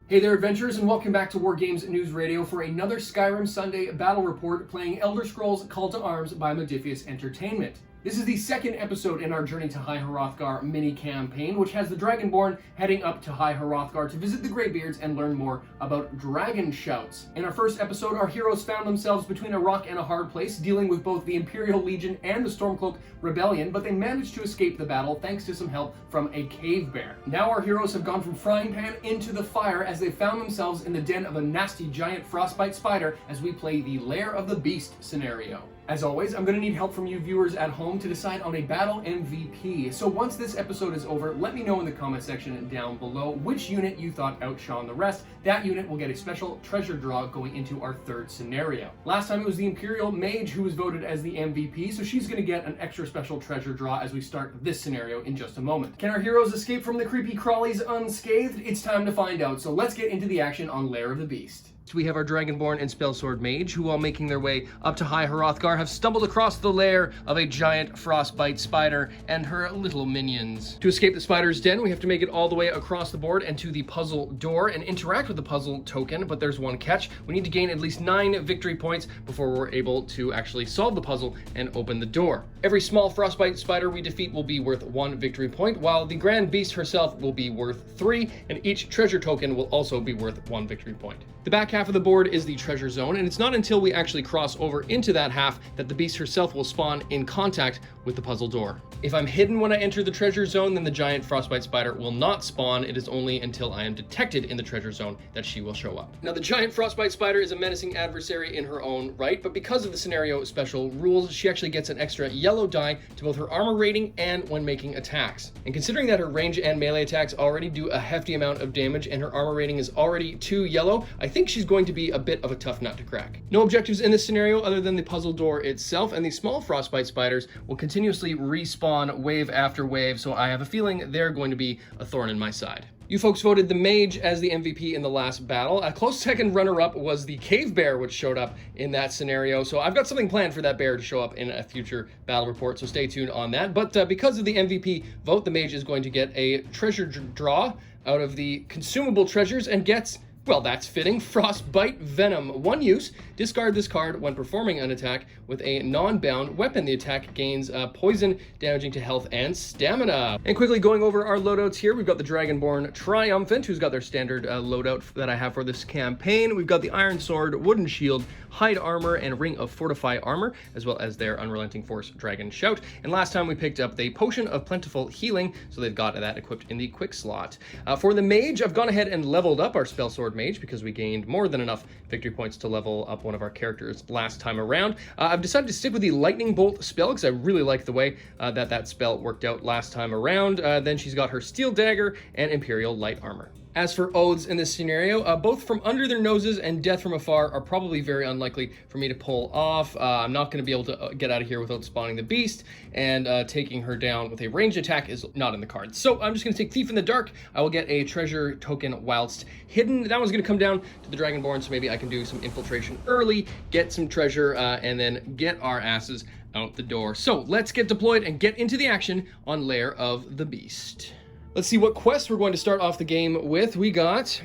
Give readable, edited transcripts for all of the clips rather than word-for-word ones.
Hey there, adventurers, and welcome back to War Games News Radio for another Skyrim Sunday battle report playing Elder Scrolls Call to Arms by Modiphius Entertainment. This is the second episode in our Journey to High Hrothgar mini-campaign, which has the Dragonborn heading up to High Hrothgar to visit the Greybeards and learn more about dragon shouts. In our first episode, our heroes found themselves between a rock and a hard place, dealing with both the Imperial Legion and the Stormcloak Rebellion, but they managed to escape the battle thanks to some help from a cave bear. Now our heroes have gone from frying pan into the fire as they found themselves in the den of a nasty giant frostbite spider as we play the Lair of the Beast scenario. As always, I'm going to need help from you viewers at home to decide on a battle MVP. So once this episode is over, let me know in the comment section down below which unit you thought outshone the rest. That unit will get a special treasure draw going into our third scenario. Last time it was the Imperial Mage who was voted as the MVP, so she's going to get an extra special treasure draw as we start this scenario in just a moment. Can our heroes escape from the creepy crawlies unscathed? It's time to find out, so let's get into the action on Lair of the Beast. We have our Dragonborn and Spellsword Mage, who, while making their way up to High Hrothgar, have stumbled across the lair of a giant frostbite spider and her little minions. To escape the spider's den, we have to make it all the way across the board and to the puzzle door and interact with the puzzle token, but there's one catch. We need to gain at least 9 victory points before we're able to actually solve the puzzle and open the door. Every small frostbite spider we defeat will be worth 1 victory point, while the Grand Beast herself will be worth 3, and each treasure token will also be worth 1 victory point. The back half of the board is the treasure zone, and it's not until we actually cross over into that half that the beast herself will spawn in contact with the puzzle door. If I'm hidden when I enter the treasure zone, then the giant frostbite spider will not spawn. It is only until I am detected in the treasure zone that she will show up. Now, the giant frostbite spider is a menacing adversary in her own right, but because of the scenario special rules, she actually gets an extra yellow die to both her armor rating and when making attacks. And considering that her range and melee attacks already do a hefty amount of damage and her armor rating is already 2 yellow, I think she's going to be a bit of a tough nut to crack. No objectives in this scenario other than the puzzle door itself, and the small frostbite spiders will continuously respawn wave after wave, so I have a feeling they're going to be a thorn in my side. You folks voted the Mage as the MVP in the last battle. A close second runner-up was the Cave Bear, which showed up in that scenario, so I've got something planned for that bear to show up in a future battle report, so stay tuned on that. But because of the MVP vote, the Mage is going to get a treasure draw out of the consumable treasures and gets, well, that's fitting, Frostbite Venom. 1 use, discard this card when performing an attack with a non-bound weapon. The attack gains poison, damaging to health and stamina. And quickly going over our loadouts here, we've got the Dragonborn Triumphant, who's got their standard loadout that I have for this campaign. We've got the Iron Sword, Wooden Shield, Hide Armor, and Ring of Fortify Armor, as well as their Unrelenting Force Dragon Shout. And last time we picked up the Potion of Plentiful Healing, so they've got that equipped in the quick slot. For the Mage, I've gone ahead and leveled up our Spellsword Mage because we gained more than enough victory points to level up one of our characters last time around. I've decided to stick with the Lightning Bolt spell because I really like the way that spell worked out last time around. Then she's got her Steel Dagger and Imperial Light Armor. As for oaths in this scenario, both From Under Their Noses and Death from Afar are probably very unlikely for me to pull off. I'm not going to be able to get out of here without spawning the beast, and taking her down with a ranged attack is not in the cards. So I'm just going to take Thief in the Dark. I will get a treasure token whilst hidden. That one's going to come down to the Dragonborn, so maybe I can do some infiltration early, get some treasure, and then get our asses out the door. So let's get deployed and get into the action on Lair of the Beast. Let's see what quests we're going to start off the game with. We got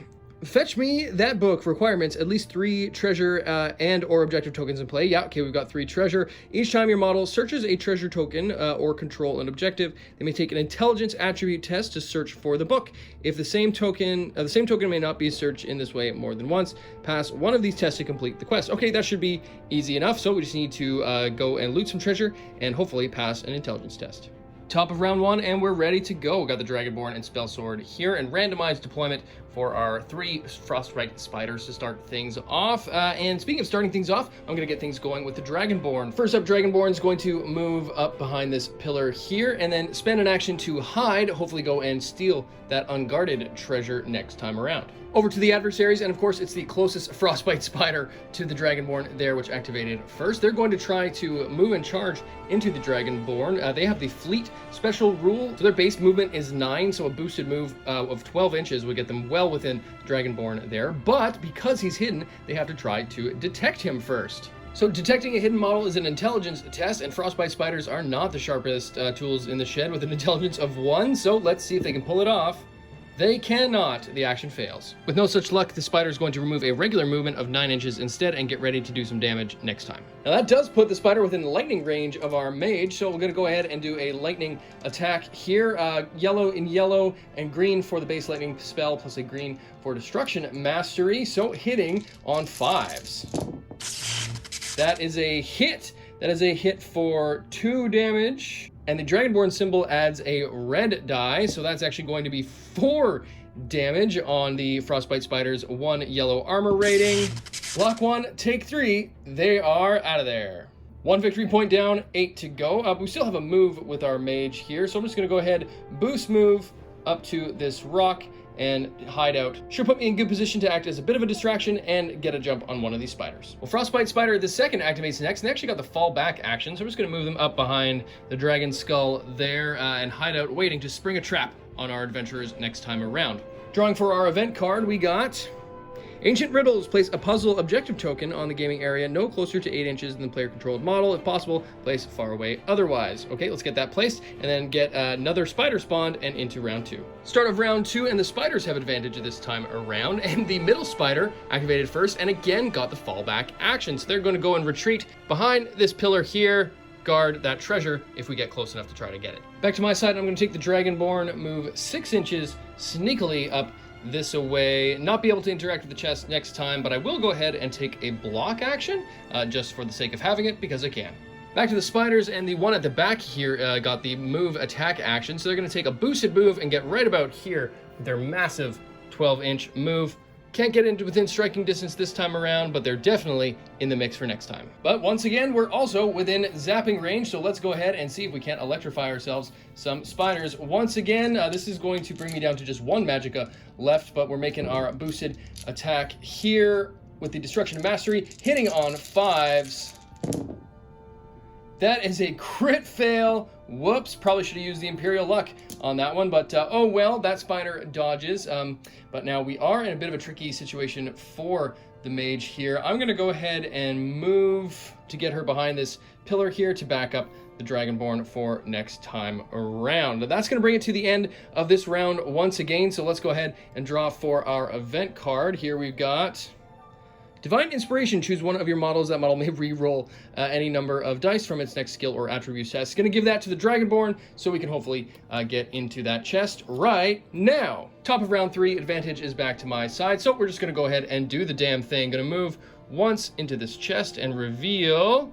fetch me that book. Requirements, at least 3 treasure and or objective tokens in play. Yeah, okay, we've got 3 treasure. Each time your model searches a treasure token or control an objective, they may take an intelligence attribute test to search for the book. If the same token may not be searched in this way more than once, pass one of these tests to complete the quest. Okay, that should be easy enough. So we just need to go and loot some treasure and hopefully pass an intelligence test. Top of round 1, and we're ready to go. We got the Dragonborn and Spellsword here, and randomized deployment for our 3 Frostbite Spiders to start things off. And speaking of starting things off, I'm going to get things going with the Dragonborn. First up, Dragonborn's going to move up behind this pillar here, and then spend an action to hide, hopefully go and steal that unguarded treasure next time around. Over to the adversaries, and of course it's the closest Frostbite Spider to the Dragonborn there, which activated first. They're going to try to move and charge into the Dragonborn. They have the Fleet special rule, so their base movement is 9, so a boosted move of 12 inches would get them well within the Dragonborn there, but because he's hidden, they have to try to detect him first. So detecting a hidden model is an intelligence test, and Frostbite Spiders are not the sharpest tools in the shed with an intelligence of 1, so let's see if they can pull it off. They cannot. The action fails. With no such luck, the spider is going to remove a regular movement of 9 inches instead and get ready to do some damage next time. Now that does put the spider within lightning range of our mage, so we're going to go ahead and do a lightning attack here. Yellow in yellow and green for the base lightning spell, plus a green for destruction mastery. So hitting on 5s. That is a hit. That is a hit for 2 damage. And the Dragonborn symbol adds a red die, so that's actually going to be 4 damage on the Frostbite Spider's 1 yellow armor rating. Block 1, take 3. They are out of there. 1 victory point down, 8 to go. We still have a move with our mage here, so I'm just going to go ahead, boost move up to this rock and hide out. Should put me in good position to act as a bit of a distraction and get a jump on one of these spiders. Well, Frostbite Spider, the second, activates next, and they actually got the fall back action, so I'm just going to move them up behind the dragon skull there and hide out, waiting to spring a trap on our adventurers next time around. Drawing for our event card, we got Ancient Riddles. Place a puzzle objective token on the gaming area no closer to 8 inches than the player-controlled model. If possible, place far away otherwise. Okay, let's get that placed, and then get another spider spawned and into round 2. Start of round 2, and the spiders have advantage this time around, and the middle spider activated first, and again got the fallback action. So they're going to go and retreat behind this pillar here, guard that treasure if we get close enough to try to get it. Back to my side, I'm going to take the Dragonborn, move 6 inches sneakily up this away, not be able to interact with the chest next time, but I will go ahead and take a block action just for the sake of having it, because I can. Back to the spiders, and the one at the back here got the move attack action, so they're going to take a boosted move and get right about here with their massive 12-inch move. Can't get into within striking distance this time around, but they're definitely in the mix for next time. But once again, we're also within zapping range, so let's go ahead and see if we can't electrify ourselves some spiders. Once again, this is going to bring me down to just 1 magicka left, but we're making our boosted attack here with the Destruction Mastery, hitting on 5s. That is a crit fail. Whoops, probably should have used the Imperial Luck on that one, but oh well, that spider dodges. But now we are in a bit of a tricky situation for the mage here. I'm going to go ahead and move to get her behind this pillar here to back up the Dragonborn for next time around. Now that's going to bring it to the end of this round once again, so let's go ahead and draw for our event card. Here we've got Divine Inspiration. Choose one of your models. That model may re-roll any number of dice from its next skill or attribute test. It's going to give that to the Dragonborn so we can hopefully get into that chest right now. Top of round 3, advantage is back to my side, so we're just going to go ahead and do the damn thing. Going to move once into this chest and reveal.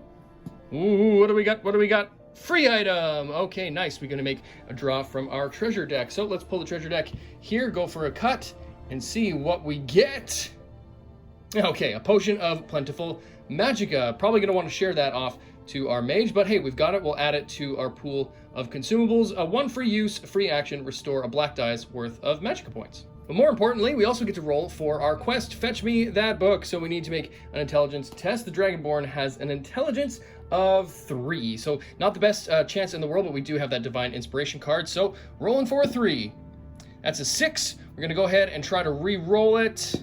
Ooh, what do we got? What do we got? Free item. Okay, nice. We're going to make a draw from our treasure deck. So let's pull the treasure deck here, go for a cut, and see what we get. Okay, a Potion of Plentiful Magicka. Probably going to want to share that off to our mage, but hey, we've got it. We'll add it to our pool of consumables. 1 free use, free action, restore a black die's worth of Magicka points. But more importantly, we also get to roll for our quest, Fetch Me That Book. So we need to make an intelligence test. The Dragonborn has an intelligence of 3. So not the best chance in the world, but we do have that Divine Inspiration card. So rolling for a 3. That's a 6. We're going to go ahead and try to re-roll it.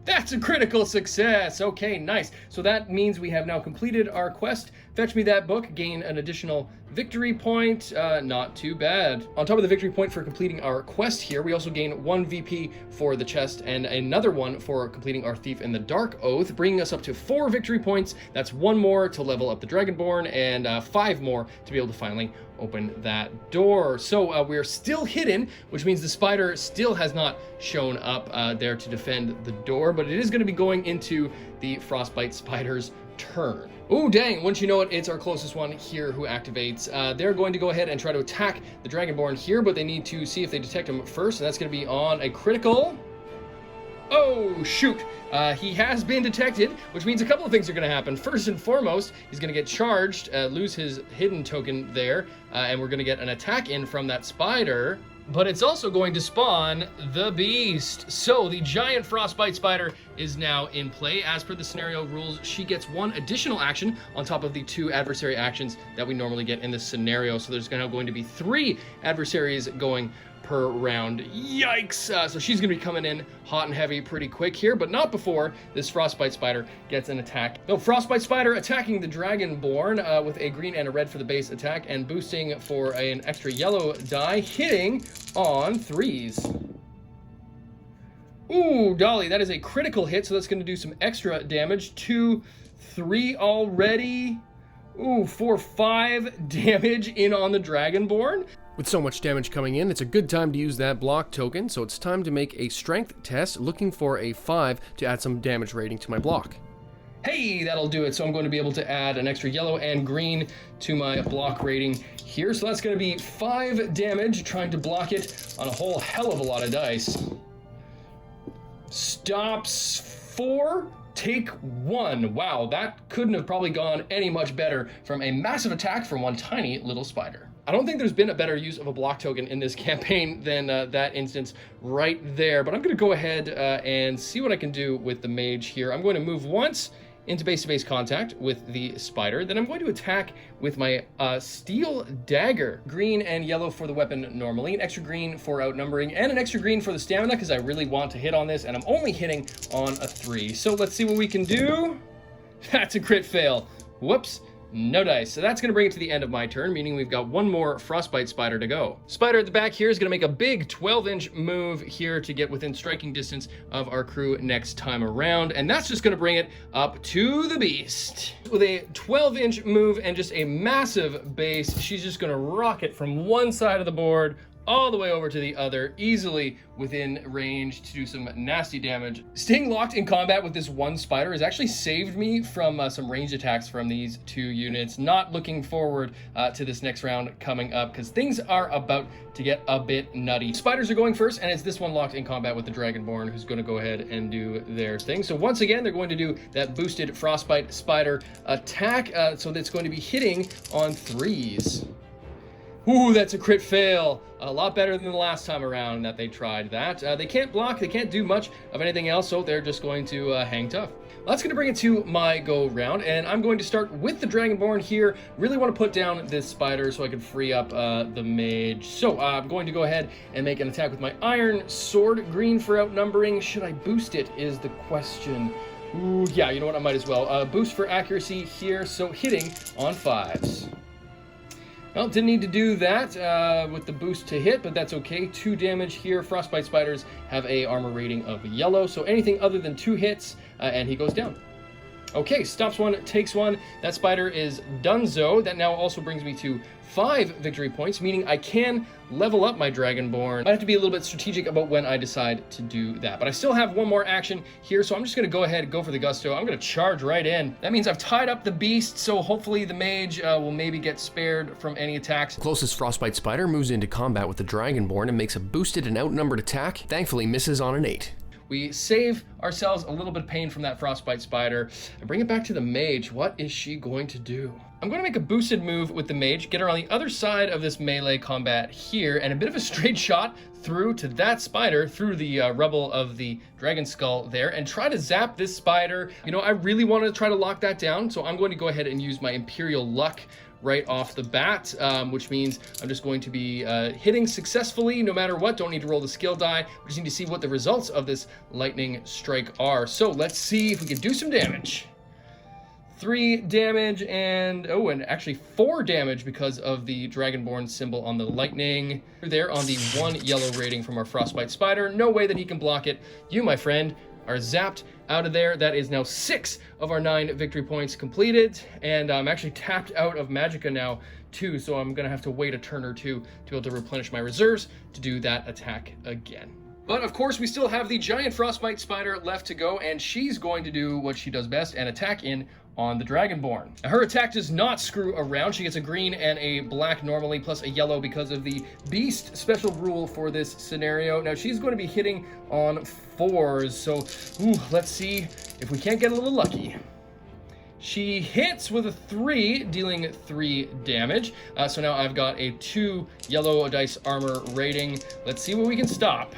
That's a critical success. Okay, nice. So that means we have now completed our quest. Fetch Me That Book, gain an additional victory point. Not too bad. On top of the victory point for completing our quest here, we also gain 1 VP for the chest and another one for completing our Thief in the Dark Oath, bringing us up to 4 victory points. That's 1 more to level up the Dragonborn and 5 more to be able to finally open that door. So we're still hidden, which means the spider still has not shown up there to defend the door, but it is going to be going into the Frostbite Spider's turn. Oh, dang, wouldn't you know it, it's our closest one here who activates. They're going to go ahead and try to attack the Dragonborn here, but they need to see if they detect him first, and that's going to be on a critical. Oh, shoot. He has been detected, which means a couple of things are going to happen. First and foremost, he's going to get charged, lose his hidden token there, and we're going to get an attack in from that spider. But it's also going to spawn the beast. So the Giant Frostbite Spider is now in play. As per the scenario rules, she gets 1 additional action on top of the 2 adversary actions that we normally get in this scenario. So there's now going to be 3 adversaries going per round. Yikes! So she's going to be coming in hot and heavy pretty quick here, but not before this Frostbite Spider gets an attack. No, Frostbite Spider attacking the Dragonborn with a green and a red for the base attack and boosting for an extra yellow die, hitting on 3s. Ooh, Dolly, that is a critical hit, so that's going to do some extra damage. 2, 3 already. Ooh, 4, 5 damage in on the Dragonborn. With so much damage coming in, it's a good time to use that block token, so it's time to make a strength test, looking for a 5 to add some damage rating to my block. Hey, that'll do it. So I'm going to be able to add an extra yellow and green to my block rating here. So that's going to be 5 damage, trying to block it on a whole hell of a lot of dice. Stops 4, take 1. Wow, that couldn't have probably gone any much better from a massive attack from one tiny little spider. I don't think there's been a better use of a block token in this campaign than that instance right there, but I'm going to go ahead and see what I can do with the mage here. I'm going to move once into base-to-base contact with the spider. Then I'm going to attack with my steel dagger. Green and yellow for the weapon normally, an extra green for outnumbering, and an extra green for the stamina because I really want to hit on this, and I'm only hitting on a 3. So let's see what we can do. That's a crit fail. Whoops. No dice. So that's going to bring it to the end of my turn, meaning we've got one more Frostbite Spider to go. Spider at the back here is going to make a big 12-inch move here to get within striking distance of our crew next time around, and that's just going to bring it up to the beast. With a 12-inch move and just a massive base, she's just going to rocket from one side of the board all the way over to the other, easily within range to do some nasty damage. Staying locked in combat with this one spider has actually saved me from some ranged attacks from these 2 units. Not looking forward to this next round coming up because things are about to get a bit nutty. Spiders are going first, and it's this one locked in combat with the Dragonborn who's going to go ahead and do their thing. So once again, they're going to do that boosted Frostbite Spider attack, so that's going to be hitting on 3s. Ooh, that's a crit fail. A lot better than the last time around that they tried that. They can't block, they can't do much of anything else, so they're just going to hang tough. Well, that's going to bring it to my go round, and I'm going to start with the Dragonborn here. Really want to put down this spider so I can free up the mage. So I'm going to go ahead and make an attack with my iron sword. Green for outnumbering. Should I boost it is the question. Ooh, yeah, you know what? I might as well. Boost for accuracy here, so hitting on 5s. Well, didn't need to do that with the boost to hit, but that's okay. 2 damage here. Frostbite Spiders have a armor rating of yellow, so anything other than 2 hits, and he goes down. Okay, stops 1, takes 1. That spider is donezo. That now also brings me to 5 victory points, meaning I can level up my Dragonborn. I have to be a little bit strategic about when I decide to do that, but I still have one more action here, so I'm just going to go ahead and go for the gusto. I'm going to charge right in. That means I've tied up the beast, so hopefully the mage will maybe get spared from any attacks. Closest Frostbite Spider moves into combat with the Dragonborn and makes a boosted and outnumbered attack. Thankfully misses on an 8. We save ourselves a little bit of pain from that Frostbite Spider and bring it back to the mage. What is she going to do? I'm going to make a boosted move with the mage, get her on the other side of this melee combat here, and a bit of a straight shot through to that spider, through the rubble of the dragon skull there, and try to zap this spider. You know, I really want to try to lock that down, so I'm going to go ahead and use my Imperial Luck right off the bat, which means I'm just going to be hitting successfully no matter what. Don't need to roll the skill die. We just need to see what the results of this lightning strike are. So let's see if we can do some damage. 3 damage and actually 4 damage because of the Dragonborn symbol on the lightning. There on the 1 yellow rating from our Frostbite Spider. No way that he can block it. You, my friend, are zapped out of there. That is now 6 of our 9 victory points completed, and I'm actually tapped out of Magicka now too, so I'm gonna have to wait a turn or 2 to be able to replenish my reserves to do that attack again. But of course we still have the Giant Frostbite Spider left to go, and she's going to do what she does best and attack in on the Dragonborn. Her attack does not screw around. She gets a green and a black normally, plus a yellow because of the beast special rule for this scenario. Now she's going to be hitting on 4s, so let's see if we can't get a little lucky. She hits with a 3, dealing 3 damage. So now I've got a 2 yellow dice armor rating. Let's see what we can stop.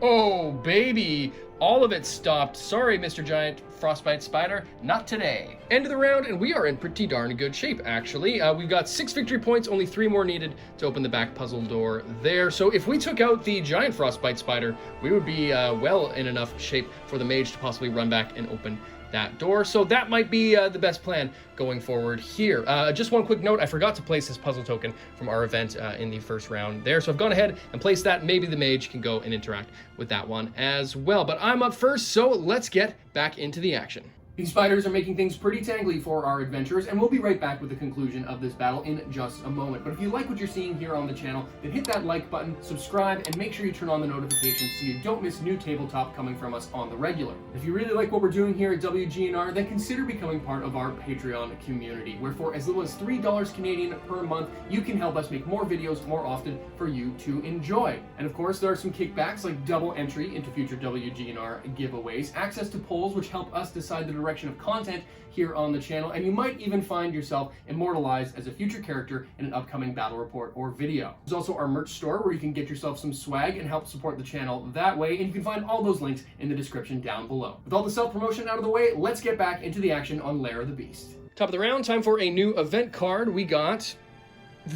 Oh, baby. All of it stopped. Sorry, Mr. Giant Frostbite Spider, not today. End of the round, and we are in pretty darn good shape, actually. We've got 6 victory points, only 3 more needed to open the back puzzle door there. So if we took out the Giant Frostbite Spider, we would be well in enough shape for the mage to possibly run back and open that door. So that might be the best plan going forward here. Just one quick note, I forgot to place this puzzle token from our event in the first round there. So I've gone ahead and placed that. Maybe the mage can go and interact with that one as well. But I'm up first, so let's get back into the action. These spiders are making things pretty tangly for our adventurers, and we'll be right back with the conclusion of this battle in just a moment. But if you like what you're seeing here on the channel, then hit that like button, subscribe, and make sure you turn on the notifications so you don't miss new tabletop coming from us on the regular. If you really like what we're doing here at WGNR, then consider becoming part of our Patreon community, where for as little as $3 Canadian per month, you can help us make more videos more often for you to enjoy. And of course, there are some kickbacks like double entry into future WGNR giveaways, access to polls which help us decide the direction of content here on the channel, and you might even find yourself immortalized as a future character in an upcoming battle report or video. There's also our merch store where you can get yourself some swag and help support the channel that way, and you can find all those links in the description down below. With all the self-promotion out of the way, let's get back into the action on Lair of the Beast. Top of the round, time for a new event card. We got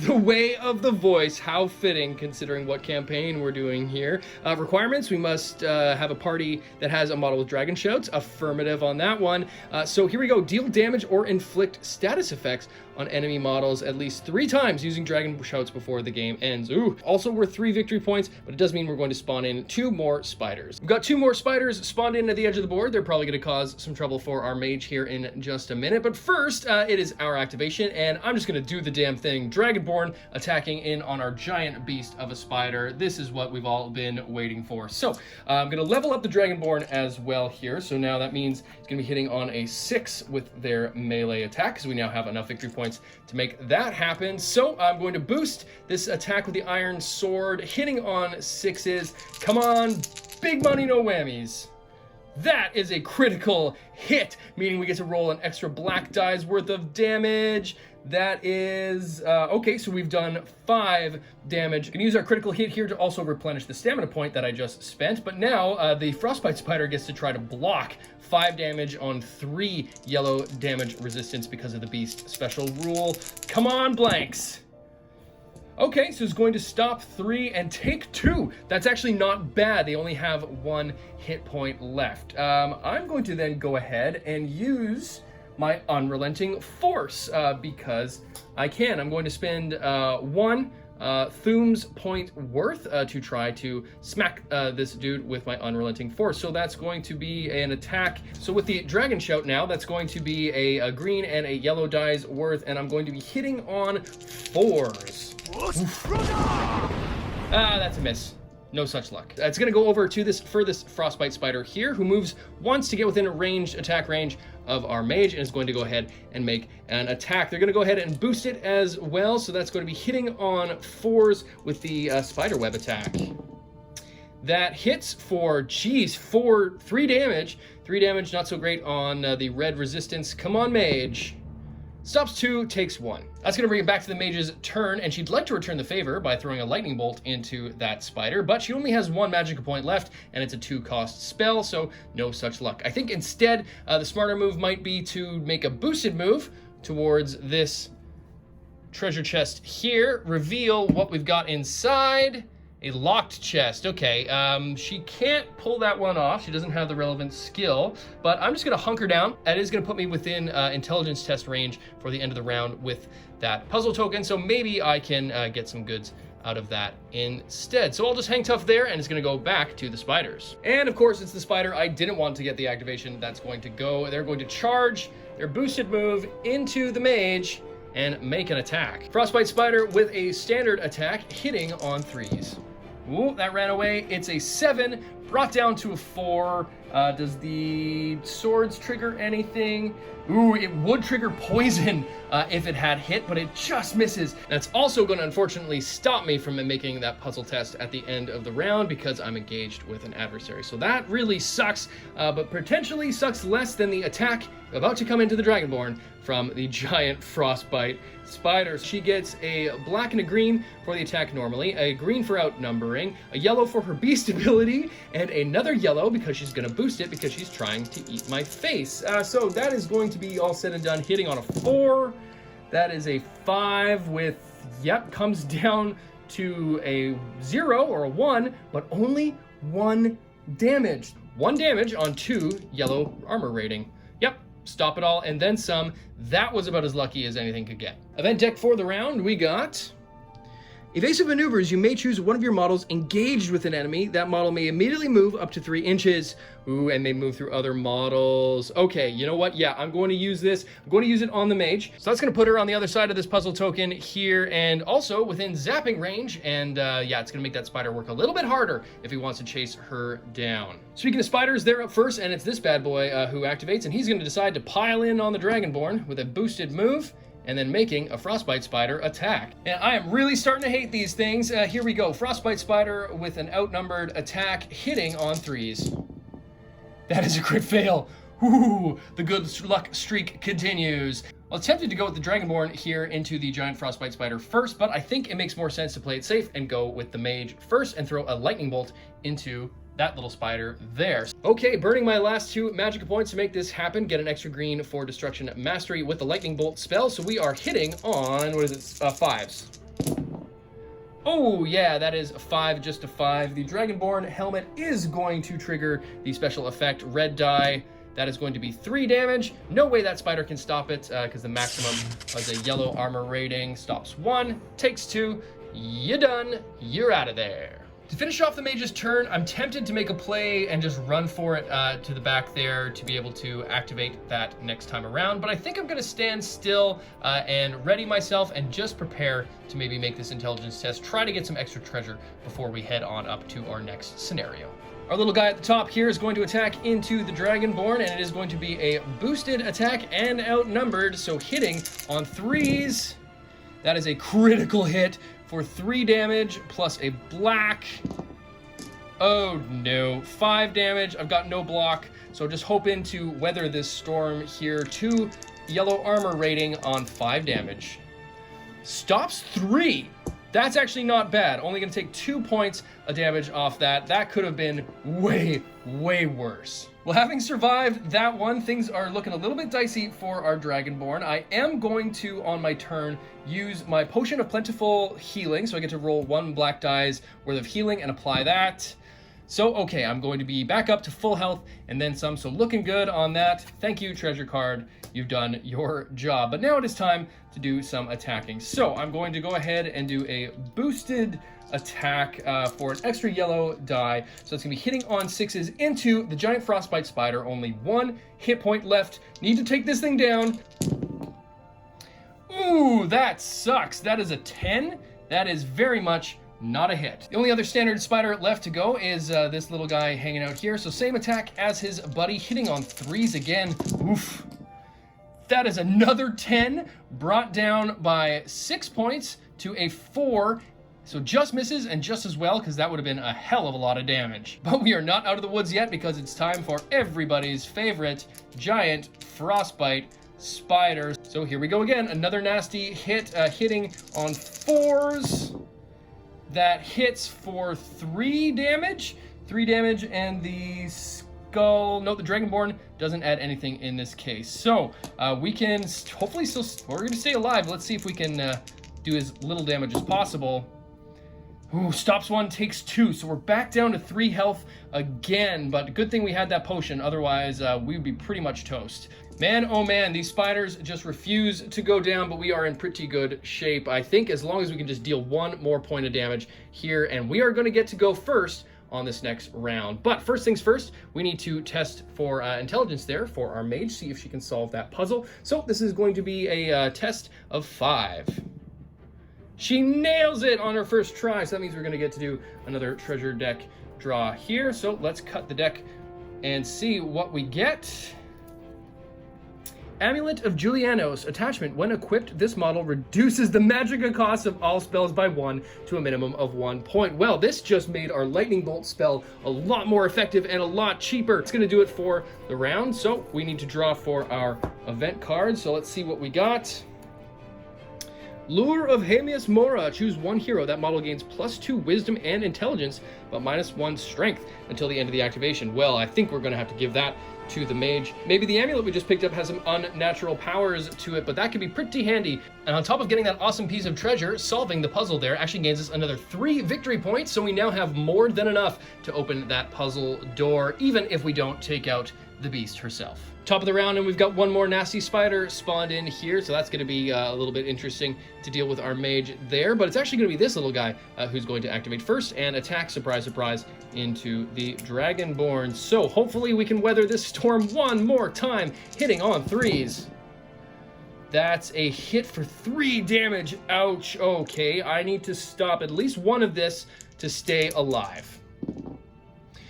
the Way of the Voice. How fitting considering what campaign we're doing here. Requirements, we must have a party that has a model with dragon shouts. Affirmative on that one. So here we go. Deal damage or inflict status effects on enemy models at least 3 times using dragon shouts before the game ends. Ooh, also worth 3 victory points, but it does mean we're going to spawn in 2 more spiders. We've got 2 more spiders spawned in at the edge of the board. They're probably going to cause some trouble for our mage here in just a minute, but first it is our activation, and I'm just going to do the damn thing. Dragonborn attacking in on our giant beast of a spider. This is what we've all been waiting for. So I'm going to level up the Dragonborn as well here. So now that means it's going to be hitting on a 6 with their melee attack, because we now have enough victory points to make that happen. So I'm going to boost this attack with the iron sword, hitting on 6s. Come on, big money, no whammies. That is a critical hit, meaning we get to roll an extra black die's worth of damage. That is, okay, so we've done 5 damage. We can use our critical hit here to also replenish the stamina point that I just spent, but now the Frostbite Spider gets to try to block 5 damage on 3 yellow damage resistance because of the beast special rule. Come on, blanks. Okay, so it's going to stop 3 and take 2. That's actually not bad. They only have 1 hit point left. I'm going to then go ahead and use my Unrelenting Force because I can. I'm going to spend 1 Thuum's point worth to try to smack this dude with my Unrelenting Force. So that's going to be an attack. So with the Dragon Shout now, that's going to be a green and a yellow die's worth, and I'm going to be hitting on 4s. That's a miss. No such luck. It's going to go over to this furthest Frostbite Spider here, who moves once to get within a ranged attack range of our mage, and is going to go ahead and make an attack. They're going to go ahead and boost it as well, so that's going to be hitting on 4s with the spider web attack. That hits for, geez, 3 damage. 3 damage, not so great on the red resistance. Come on, mage. Stops 2, takes 1. That's going to bring it back to the mage's turn, and she'd like to return the favor by throwing a lightning bolt into that spider, but she only has 1 magical point left, and it's a 2-cost spell, so no such luck. I think instead, the smarter move might be to make a boosted move towards this treasure chest here, reveal what we've got inside. A locked chest. Okay, she can't pull that one off. She doesn't have the relevant skill, but I'm just gonna hunker down. That is gonna put me within intelligence test range for the end of the round with that puzzle token, so maybe I can get some goods out of that instead. So I'll just hang tough there, and it's gonna go back to the spiders. And of course, it's the spider I didn't want to get the activation that's going to go. They're going to charge their boosted move into the mage and make an attack. Frostbite Spider with a standard attack, hitting on 3s. Ooh, that ran away. It's a 7, brought down to a 4. Does the swords trigger anything? Ooh, it would trigger poison if it had hit, but it just misses. That's also going to unfortunately stop me from making that puzzle test at the end of the round because I'm engaged with an adversary. So that really sucks, but potentially sucks less than the attack about to come into the Dragonborn from the Giant Frostbite Spider. She gets a black and a green for the attack normally, a green for outnumbering, a yellow for her beast ability, and another yellow because she's going to boost it because she's trying to eat my face. So that is going to be all said and done, hitting on a 4. That is a 5 with, yep, comes down to a 0 or a 1, but only 1 damage. 1 damage on 2 yellow armor rating. Yep, stop it all and then some. That was about as lucky as anything could get. Event deck for the round, we got evasive maneuvers. You may choose one of your models engaged with an enemy. That model may immediately move up to 3 inches. Ooh, and may move through other models. Okay, you know what? Yeah, I'm going to use this. I'm going to use it on the mage. So that's going to put her on the other side of this puzzle token here and also within zapping range. And yeah, it's going to make that spider work a little bit harder if he wants to chase her down. Speaking of spiders, they're up first, and it's this bad boy who activates, and he's going to decide to pile in on the Dragonborn with a boosted move, and then making a Frostbite Spider attack. And I am really starting to hate these things. Here we go. Frostbite Spider with an outnumbered attack hitting on 3s. That is a crit fail. Ooh, the good luck streak continues. Well, I attempted to go with the Dragonborn here into the Giant Frostbite Spider first, but I think it makes more sense to play it safe and go with the Mage first and throw a lightning bolt into that little spider there. Okay, burning my last 2 magic points to make this happen. Get an extra green for Destruction Mastery with the lightning bolt spell. So we are hitting on, what is it, 5s. Oh yeah, that is a 5, just a 5. The Dragonborn helmet is going to trigger the special effect red die. That is going to be 3 damage. No way that spider can stop it because the maximum was a yellow armor rating. Stops 1, takes 2. You're done. You're out of there. To finish off the mage's turn, I'm tempted to make a play and just run for it to the back there to be able to activate that next time around. But I think I'm going to stand still and ready myself and just prepare to maybe make this intelligence test. Try to get some extra treasure before we head on up to our next scenario. Our little guy at the top here is going to attack into the Dragonborn, and it is going to be a boosted attack and outnumbered. So hitting on 3s. That is a critical hit for 3 damage plus a black. Oh no, 5 damage. I've got no block, so just hoping to weather this storm here. 2 yellow armor rating on 5 damage. Stops 3. That's actually not bad. Only gonna take 2 points of damage off that. That could have been way, way worse. Well, having survived that one, things are looking a little bit dicey for our Dragonborn. I am going to, on my turn, use my Potion of Plentiful Healing. So I get to roll 1 black dice worth of healing and apply that. So, okay, I'm going to be back up to full health and then some. So looking good on that. Thank you, treasure card. You've done your job. But now it is time to do some attacking. So I'm going to go ahead and do a boosted attack for an extra yellow die. So it's gonna be hitting on 6s into the Giant Frostbite Spider. Only 1 hit point left. Need to take this thing down. Ooh, that sucks. That is a 10. That is very much not a hit. The only other standard spider left to go is this little guy hanging out here. So same attack as his buddy, hitting on 3s again. Oof. That is another 10, brought down by 6 points to a 4. So just misses and just as well, because that would have been a hell of a lot of damage. But we are not out of the woods yet, because it's time for everybody's favorite Giant Frostbite Spider. So here we go again. Another nasty hit, hitting on 4s. That hits for 3 damage. 3 damage, and the skull... No, the Dragonborn doesn't add anything in this case. So we can hopefully still... We're going to stay alive. Let's see if we can do as little damage as possible. Ooh, stops 1, takes 2. So we're back down to 3 health again. But good thing we had that potion. Otherwise, we would be pretty much toast. Man, oh man, these spiders just refuse to go down, but we are in pretty good shape. I think as long as we can just deal 1 more point of damage here, and we are going to get to go first on this next round. But first things first, we need to test for intelligence there for our mage, see if she can solve that puzzle. So this is going to be a test of 5. She nails it on her first try, so that means we're going to get to do another treasure deck draw here. So let's cut the deck and see what we get. Amulet of Julianos. Attachment. When equipped, this model reduces the magicka cost of all spells by 1 to a minimum of 1 point. Well, this just made our lightning bolt spell a lot more effective and a lot cheaper. It's going to do it for the round, so we need to draw for our event card. So let's see what we got. Lure of Hamius Mora. Choose 1 hero. That model gains +2 wisdom and intelligence, but -1 strength until the end of the activation. Well, I think we're going to have to give that to the mage. Maybe the amulet we just picked up has some unnatural powers to it, but that could be pretty handy. And on top of getting that awesome piece of treasure, solving the puzzle there actually gains us another 3 victory points, so we now have more than enough to open that puzzle door, even if we don't take out the beast herself. Top of the round, and we've got one more nasty spider spawned in here, so that's going to be a little bit interesting to deal with our mage there, but it's actually going to be this little guy who's going to activate first and attack, surprise, surprise, into the Dragonborn. So hopefully we can weather this storm one more time, hitting on 3s. That's a hit for 3 damage. Ouch. Okay, I need to stop at least one of this to stay alive.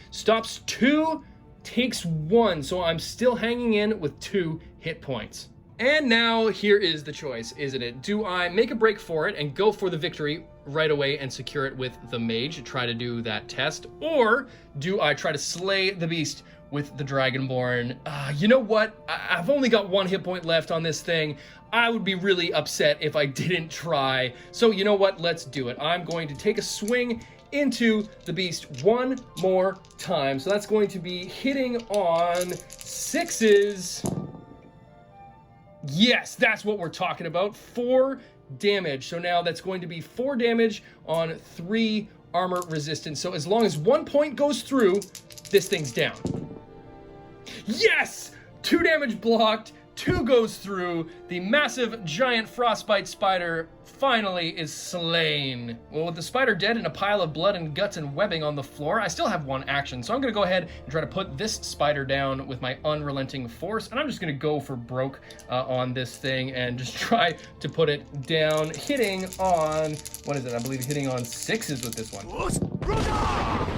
Stops 2, takes 1, so I'm still hanging in with 2 hit points. And now here is the choice, isn't it? Do I make a break for it and go for the victory right away and secure it with the mage to try to do that test? Or do I try to slay the beast with the Dragonborn? You know what? I've only got 1 hit point left on this thing. I would be really upset if I didn't try. So you know what? Let's do it. I'm going to take a swing into the beast one more time. So that's going to be hitting on 6s. Yes, that's what we're talking about. 4 damage. So now that's going to be 4 damage on 3 armor resistance. So as long as 1 point goes through, this thing's down. Yes! 2 damage blocked. 2 goes through. The massive giant frostbite spider finally is slain. Well, with the spider dead and a pile of blood and guts and webbing on the floor, I still have 1 action. So I'm going to go ahead and try to put this spider down with my unrelenting force. And I'm just going to go for broke on this thing and just try to put it down, hitting on, what is it? I believe hitting on 6s with this one.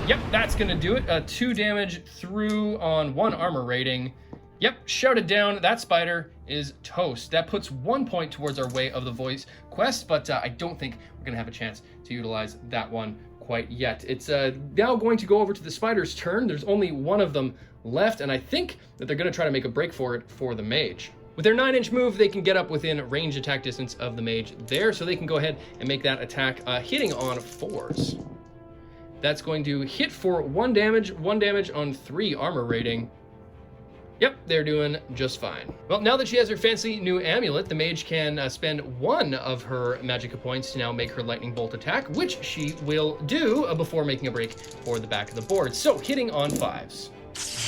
Yep, that's going to do it. 2 damage through on 1 armor rating. Yep, shouted down. That spider is toast. That puts 1 point towards our Way of the Voice quest, but I don't think we're going to have a chance to utilize that one quite yet. It's now going to go over to the spider's turn. There's only 1 of them left, and I think that they're going to try to make a break for it for the mage. With their 9-inch move, they can get up within range attack distance of the mage there, so they can go ahead and make that attack hitting on 4s. That's going to hit for 1 damage on 3 armor rating. Yep, they're doing just fine. Well, now that she has her fancy new amulet, the mage can spend 1 of her magicka points to now make her lightning bolt attack, which she will do before making a break for the back of the board. So, hitting on 5s.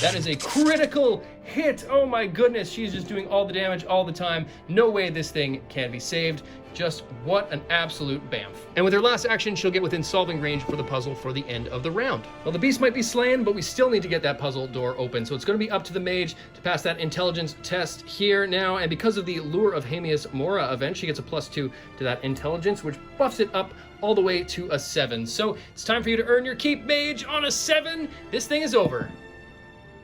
That is a critical hit. Oh my goodness, she's just doing all the damage all the time. No way this thing can be saved. Just what an absolute bamf. And with her last action, she'll get within solving range for the puzzle for the end of the round. Well, the beast might be slain, but we still need to get that puzzle door open. So it's going to be up to the mage to pass that intelligence test here now. And because of the Lure of Hamius Mora event, she gets a +2 to that intelligence, which buffs it up all the way to a 7. So it's time for you to earn your keep, mage. On a 7, this thing is over.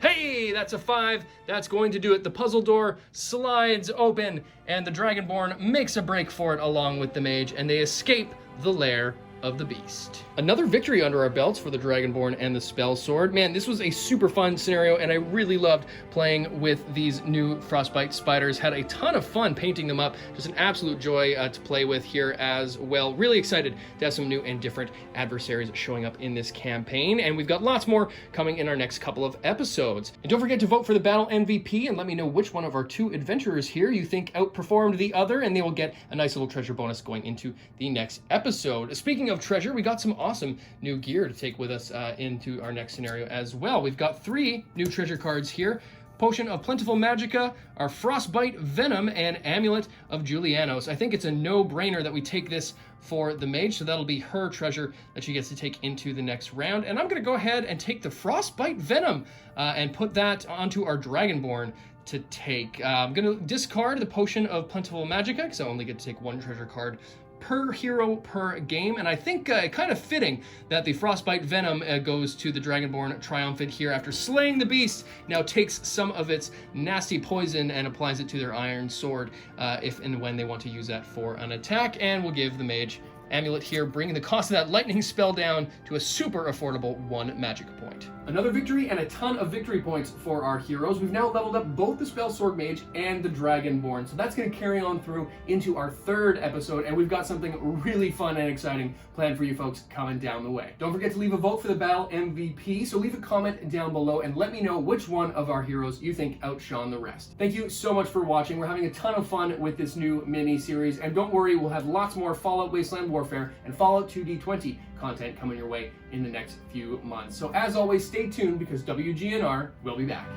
Hey, that's a 5. That's going to do it. The puzzle door slides open, and the Dragonborn makes a break for it along with the mage, and they escape the lair of the beast. Another victory under our belts for the Dragonborn and the Spell Sword. Man, this was a super fun scenario, and I really loved playing with these new Frostbite Spiders. Had a ton of fun painting them up. Just an absolute joy to play with here as well. Really excited to have some new and different adversaries showing up in this campaign, and we've got lots more coming in our next couple of episodes. And don't forget to vote for the battle MVP and let me know which one of our 2 adventurers here you think outperformed the other, and they will get a nice little treasure bonus going into the next episode. Speaking of treasure, we got some awesome new gear to take with us into our next scenario as well. We've got 3 new treasure cards here. Potion of Plentiful Magicka, our Frostbite Venom, and Amulet of Julianos. I think it's a no-brainer that we take this for the mage, so that'll be her treasure that she gets to take into the next round. And I'm going to go ahead and take the Frostbite Venom and put that onto our Dragonborn to take. I'm going to discard the Potion of Plentiful Magicka, because I only get to take 1 treasure card per hero per game, and I think kind of fitting that the Frostbite Venom goes to the Dragonborn Triumphant here after slaying the beast. Now takes some of its nasty poison and applies it to their iron sword if and when they want to use that for an attack, and we'll give the mage Amulet here, bringing the cost of that lightning spell down to a super affordable 1 magic point. Another victory and a ton of victory points for our heroes. We've now leveled up both the Spell Sword Mage and the Dragonborn, so that's going to carry on through into our 3rd episode, and we've got something really fun and exciting planned for you folks coming down the way. Don't forget to leave a vote for the battle MVP, so leave a comment down below and let me know which one of our heroes you think outshone the rest. Thank you so much for watching. We're having a ton of fun with this new mini-series, and don't worry, we'll have lots more Fallout Wasteland Warfare and Fallout 2D20 content coming your way in the next few months. So as always, stay tuned because WGNR will be back.